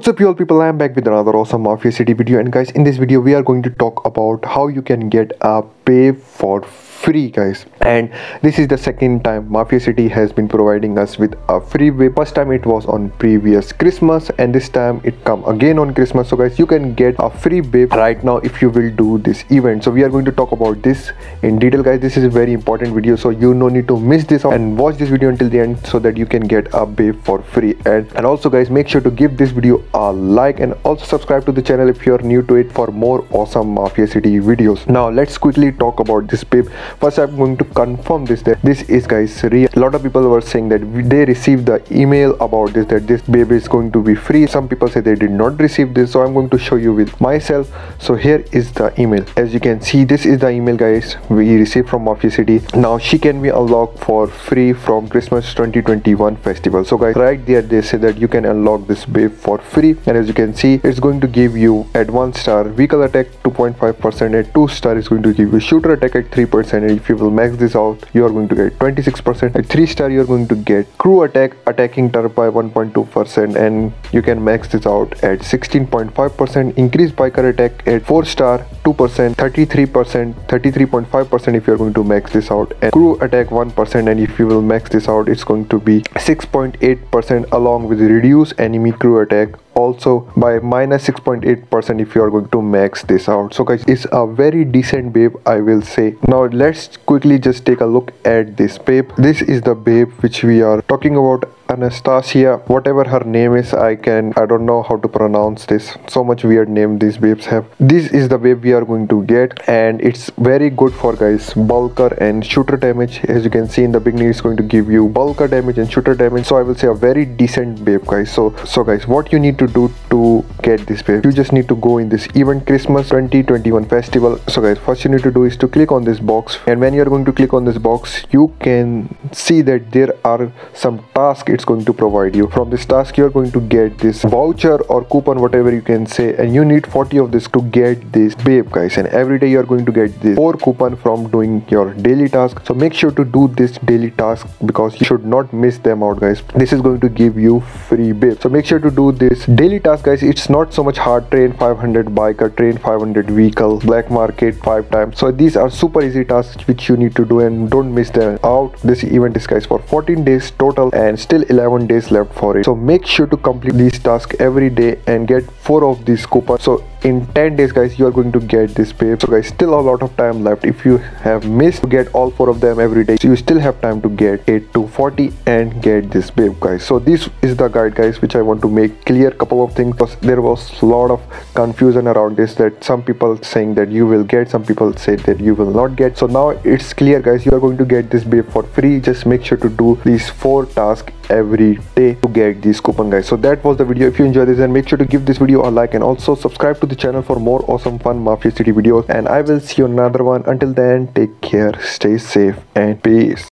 What's up, you all people? I am back with another awesome Mafia City video, and guys, in this video we are going to talk about how you can get a pay for free, guys. And this is the second time Mafia City has been providing us with a free way. First time it was on previous Christmas, and this time it come again on Christmas. So guys, you can get a free babe right now if you will do this event. So we are going to talk about this in detail, guys. This is a very important video, so you no need to miss this out and watch this video until the end so that you can get a babe for free. And also guys, make sure to give this video a like and also subscribe to the channel if you are new to it for more awesome Mafia City videos. Now let's quickly talk about this babe. First, I'm going to confirm that this is, guys, real. A lot of people were saying that they received the email about this, that this babe is going to be free. Some people say they did not receive this, so I'm going to show you with myself. So here is the email. As you can see, this is the email, guys, we received from Mafia City. Now she can be unlocked for free from Christmas 2021 festival. So guys, right there they say that you can unlock this babe for free, and as you can see, it's going to give you advanced star vehicle attack 2.5%, and 2-star is going to give you shooter attack at 3%, and if you will max this out, you are going to get 26%. At 3-star you are going to get crew attack attacking turret by 1.2%, and you can max this out at 16.5%. increased biker attack at 4-star 2%, 33.5% if you are going to max this out, and crew attack 1%, and if you will max this out, it's going to be 6.8%, along with reduce enemy crew attack also by minus 6.8% if you are going to max this out. So guys, it's a very decent babe, I will say. Now let's quickly just take a look at this babe. This is the babe which we are talking about, Anastasia, whatever her name is. I don't know how to pronounce this, so much weird name these babes have. This is the babe we are going to get, and it's very good for, guys, bulker and shooter damage. As you can see in the beginning, it's going to give you bulker damage and shooter damage, so I will say a very decent babe, guys. So guys, what you need to do to get this babe, you just need to go in this event Christmas 2021 festival. So guys, first you need to do is to click on this box, and when you're going to click on this box, you can see that there are some tasks it's going to provide you. From this task, you're going to get this voucher or coupon, whatever you can say, and you need 40 of this to get this babe, guys. And every day you're going to get this 4 coupon from doing your daily task. So make sure to do this daily task because you should not miss them out, guys. This is going to give you free babe, so make sure to do this daily task, guys. It's not so much hard. Train 500 biker, train 500 vehicle, black market 5 times. So these are super easy tasks which you need to do, and don't miss them out. This event is, guys, for 14 days total, and still 11 days left for it. So make sure to complete these tasks every day and get 4 of these coupons. So in 10 days, guys, you are going to get this babe. So guys, still a lot of time left. If you have missed to get all 4 of them every day, so you still have time to get 8 to 40 and get this babe, guys. So this is the guide, guys, which I want to make clear. Couple of things, because there was a lot of confusion around this, that some people saying that you will get, some people say that you will not get. So now it's clear, guys, you are going to get this babe for free. Just make sure to do these 4 tasks every day to get this coupon, guys. So that was the video. If you enjoyed this, then make sure to give this video a like and also subscribe to the channel for more awesome fun Mafia City videos, and I will see you in another one. Until then, take care, stay safe, and peace.